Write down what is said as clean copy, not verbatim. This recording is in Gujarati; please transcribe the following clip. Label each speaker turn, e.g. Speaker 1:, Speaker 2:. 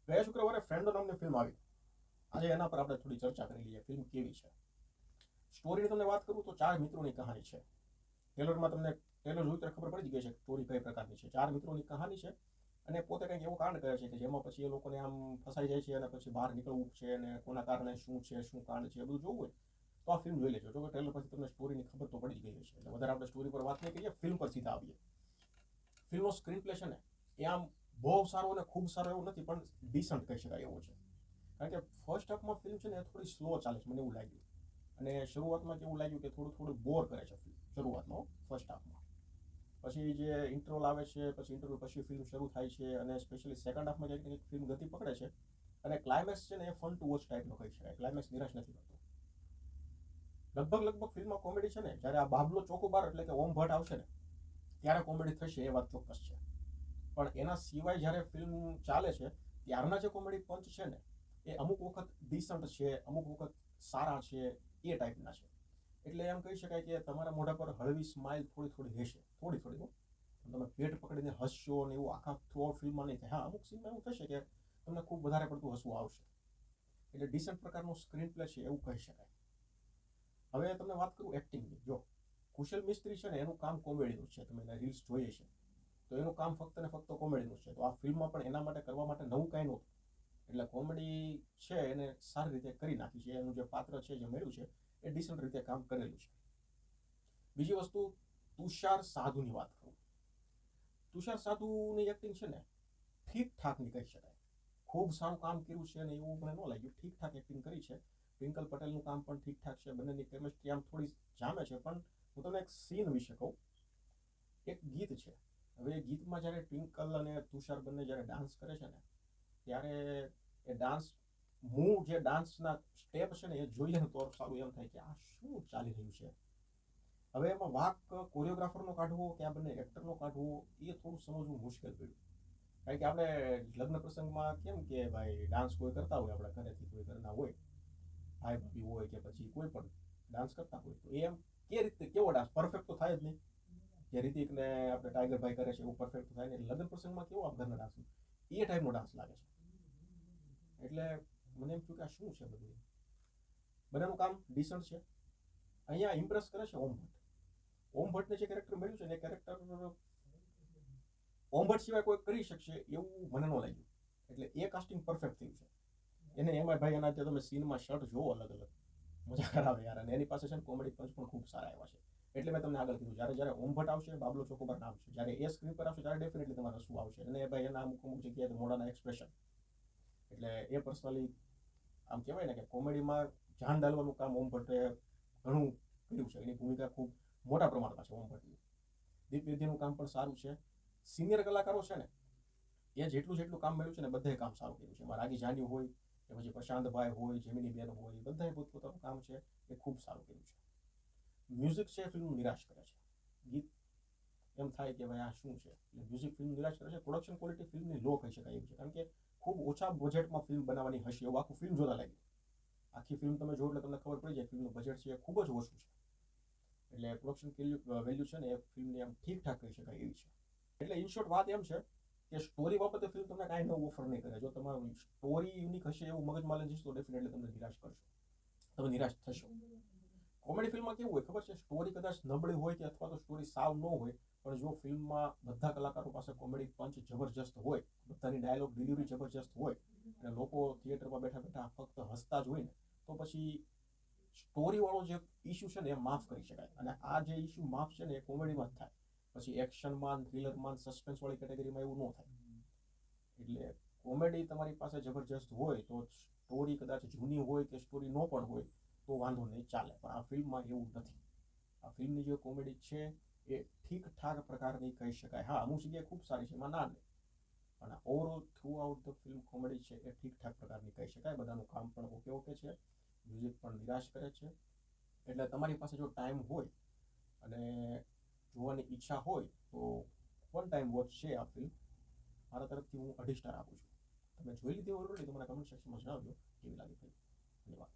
Speaker 1: ગયા શુક્રવારે ફ્રેન્ડો નામની ફિલ્મ આવી. આજે એના પર આપણે થોડી ચર્ચા કરી લઈએ. ફિલ્મ કેવી છે? સ્ટોરીની તમને વાત કરું તો 4 મિત્રોની કહાની છે. ટેલરમાં તમને ટેલર જોયું ત્યારે ખબર પડી જ ગઈ છે સ્ટોરી કઈ પ્રકારની છે. 4 મિત્રોની કહાની છે અને પોતે કંઈક એવો કાંડ કરે છે કે જેમાં પછી એ લોકોને આમ ફસાઈ જાય છે અને પછી બહાર નીકળવું છે અને કોના કારણે શું છે, શું કાંડ છે, બધું જોવું હોય તો આ ફિલ્મ જોઈ લેજો. જો કે ટેલર પરથી તમને સ્ટોરીની ખબર તો પડી જ ગઈ હશે. એટલે વધારે આપણે સ્ટોરી પર વાત નહીં કરીએ, ફિલ્મ પર સીધા આવીએ. ફિલ્મનો સ્ક્રીન પ્લે છે ને એ આમ બહુ સારો અને ખૂબ સારો એવું નથી, પણ ડિસન્ટ કહી શકાય એવું છે. કારણ કે ફર્સ્ટ હાફમાં ફિલ્મ છે ને એ થોડી સ્લો ચાલે છે, મને એવું લાગ્યું. અને શરૂઆતમાં કેવું લાગ્યું કે થોડું બોર કરે છે ફિલ્મ શરૂઆતમાં, ફર્સ્ટ હાફમાં. પછી જે ઇન્ટરવલ આવે છે, પછી ઇન્ટરવલ પછી ફિલ્મ શરૂ થાય છે અને સ્પેશિયલી સેકન્ડ હાફમાં ક્યાંક ફિલ્મ ગતિ પકડે છે. અને ક્લાઇમેક્સ છે ને એ ફન ટુ વોચ ટાઈપનો કહી શકાય. ક્લાઇમેક્સ નિરાશ નથી કરતો. લગભગ ફિલ્મમાં કોમેડી છે ને જ્યારે આ બાબલો ચોકોબાર એટલે કે ઓમ ભટ્ટ આવશે ને ત્યારે કોમેડી થશે, એ વાત ચોક્કસ છે. પણ એના સિવાય જ્યારે ફિલ્મ ચાલે છે ત્યારના જે કોમેડી પંચ છે ને એ અમુક વખત ડિસન્ટ છે, અમુક વખત સારા છે, એ ટાઈપના છે. એટલે એમ કહી શકાય કે તમારા મોઢા પર હળવી સ્માઇલ થોડી રહેશે, થોડી. તમે પેટ પકડીને હસશો ને એવું આખા થ્રુ ફિલ્મમાં નહીં થાય. હા, અમુક સીનમાં એવું થશે કે તમને ખૂબ વધારે પડતું હસવું આવશે. એટલે ડિસન્ટ પ્રકારનું સ્ક્રીન પ્લે છે એવું કહી શકાય. હવે તમને વાત કરું એક્ટિંગની. જો કુશલ મિસ્ત્રી છે ને એનું કામ કોમેડીનું છે, તમે એના રીલ્સ જોઈએ છે તો એનું કામ ફક્ત ને ફક્ત કોમેડીનું છે. તો આ ફિલ્મમાં પણ એના માટે કરવા માટે નવું કાંઈ નહોતું. એટલે કોમેડી છે એને સારી રીતે કરી નાખી છે. એનું જે પાત્ર છે, જે મળ્યું છે એ ડિસન્ટ રીતે કામ કરેલું છે. બીજી વસ્તુ, તુષાર સાધુની વાત કરું. તુષાર સાધુની એક્ટિંગ છે ને ઠીકઠાકની કહી શકાય. ખૂબ સારું કામ કર્યું છે અને એવું મને ન લાગ્યું. ઠીકઠાક એક્ટિંગ કરી છે. ટ્વિંકલ પટેલનું કામ પણ ઠીકઠાક છે. બંનેની કેમિસ્ટ્રી આમ થોડી જામે છે. પણ હું તમને એક સીન વિશે કહું. એક ગીત છે. હવે એ ગીતમાં જ્યારે ટ્વિંકલ અને તુષાર બંને જ્યારે ડાન્સ કરે છે ને ત્યારે એ ડાન્સ મૂવ, જે ડાન્સના સ્ટેપ છે ને એ જોઈએ ને તો સારું એમ થાય કે આ શું ચાલી રહ્યું છે. હવે એમાં વાક કોરિયોગ્રાફરનો કાઢવો કે આ બંને એક્ટરનો કાઢવો એ થોડું સમજવું મુશ્કેલ પડ્યું. કારણ કે આપણે લગ્ન પ્રસંગમાં કેમ કે ભાઈ ડાન્સ કોઈ કરતા હોય, આપણા ઘરેથી કોઈ ઘરના હોય, ભાઈ ભાભી હોય કે પછી કોઈ પણ ડાન્સ કરતા હોય તો એમ કે રીતે કેવો ડાન્સ પરફેક્ટ તો થાય જ નહીં. જે રિતિકને આપણે ટાઈગરભાઈ કરે છે એવું પરફેક્ટ થાય ને. લગ્ન પ્રસંગમાં કેવો આ ઘરના ડાન્સ એ ટાઈપનો ડાન્સ લાગે છે. એટલે મને એમ થયું કે આ શું છે બધું. બધાનું કામ ડિસન્ટ છે. અહીંયા ઇમ્પ્રેસ કરે છે ઓમ ભટ્ટ. ઓમ ભટ્ટને જે કેરેક્ટર મળ્યું છે ને એ કેરેક્ટર ઓમ ભટ્ટ સિવાય કોઈ કરી શકશે એવું મને ન લાગ્યું. એટલે એ કાસ્ટિંગ પરફેક્ટ થયું છે. એને એમાં ભાઈ એના જે તમે સીનમાં શર્ટ જોવો અલગ અલગ, મજા કરાવે યાર. અને એની પાસે છે ને કોમેડી પંચ પણ ખૂબ સારા એવા છે. એટલે મેં તમને આગળ કીધું, જ્યારે ઓમ ભટ્ટ આવશે, બાબલો ચોકોબાર નામ છે, જ્યારે એ સ્ક્રીન પર આવશે ત્યારે ડેફિનેટલી તમારે હસવું આવશે. અને ભાઈ એના અમુક જગ્યાએ મોઢાના એક્સપ્રેશન, એટલે એ પર્સનલી આમ કહેવાય ને કે કોમેડીમાં જાન ડાલવાનું કામ ઓમ ભટ્ટે ઘણું કર્યું છે. એની ભૂમિકા ખૂબ મોટા પ્રમાણમાં છે ઓમ ભટ્ટની. દીપ વિધિનું કામ પણ સારું છે. સિનિયર કલાકારો છે ને એ જેટલું કામ મળ્યું છે ને બધાએ કામ સારું કર્યું છે. એમાં રાગી જાની હોય કે પછી પ્રશાંતભાઈ હોય, જેમિની બેન હોય, બધાએ પોતપોતાનું કામ છે એ ખૂબ સારું કર્યું છે. મ્યુઝિક છે એ ફિલ્મ નિરાશ કરે છે. ગીત એમ થાય કે ભાઈ આ શું છે. એટલે મ્યુઝિક ફિલ્મ નિરાશ કરે છે. પ્રોડક્શન ક્વોલિટી ફિલ્મની લો કહી શકાય એવું છે. કારણ કે ખૂબ ઓછા બજેટમાં ફિલ્મ બનાવવાની હશે એવું આખું ફિલ્મ જોતા લાગ્યું. આખી ફિલ્મ તમે જો એટલે તમને ખબર પડી જાય ફિલ્મનું બજેટ છે એ ખૂબ જ ઓછું છે. એટલે પ્રોડક્શન વેલ્યુ છે ને એ ફિલ્મની આમ ઠીકઠાક કહી શકાય એવી છે. એટલે ઇન શોર્ટ વાત એમ છે કે સ્ટોરી બાબતે ફિલ્મ તમને કાંઈ નવું ઓફર નહીં કરે. જો તમારું સ્ટોરી યુનિક હશે એવું મગજમાં લઈ જશો તો ડેફિનેટલી તમને નિરાશ કરશો, તમે નિરાશ થશો. કોમેડી ફિલ્મમાં કેવું હોય ખબર છે, સ્ટોરી કદાચ નબળી હોય કે અથવા તો સ્ટોરી સાવ ન હોય, પણ જો ફિલ્મમાં બધા કલાકારો પાસે કોમેડી પંચ જબરજસ્ત હોય, બધાની ડાયલોગ ડિલિવરી જબરજસ્ત હોય અને લોકો થિયેટરમાં બેઠા બેઠા ફક્ત હસતા જ હોય ને તો પછી સ્ટોરીવાળો જે ઇસ્યુ છે ને એ માફ કરી શકાય. અને આ જે ઇસ્યુ માફ છે ને એ કોમેડીમાં જ થાય. પછી એક્શનમાં, થ્રિલરમાં, સસ્પેન્સવાળી કેટેગરીમાં એવું ન થાય. એટલે કોમેડી તમારી પાસે જબરજસ્ત હોય તો સ્ટોરી કદાચ જૂની હોય કે સ્ટોરી ન પણ હોય તો વાંધો નહીં, ચાલે. પણ આ ફિલ્મમાં એવું નથી. આ ફિલ્મની જે કોમેડી છે એ ઠીકઠાક પ્રકારની કહી શકાય. હા, અમુક જગ્યાએ ખૂબ સારી છે, એમાં ના નહીં, પણ overall through out the film comedy છે એ ઠીકઠાક પ્રકારની કહી શકાય. બધાનું કામ પણ ઓકે છે. મ્યુઝિક પણ નિરાશ કરે છે. એટલે તમારી પાસે જો ટાઈમ હોય અને જોવાની ઈચ્છા હોય તો વન ટાઈમ વોચ છે આ ફિલ્મ. મારા તરફથી હું 2.5 સ્ટાર આપું છું. તમે જોઈ લીધી હોય તો મને કમેન્ટ સેક્શનમાં જણાવજો કેવી લાગી ફિલ્મ. ધન્યવાદ.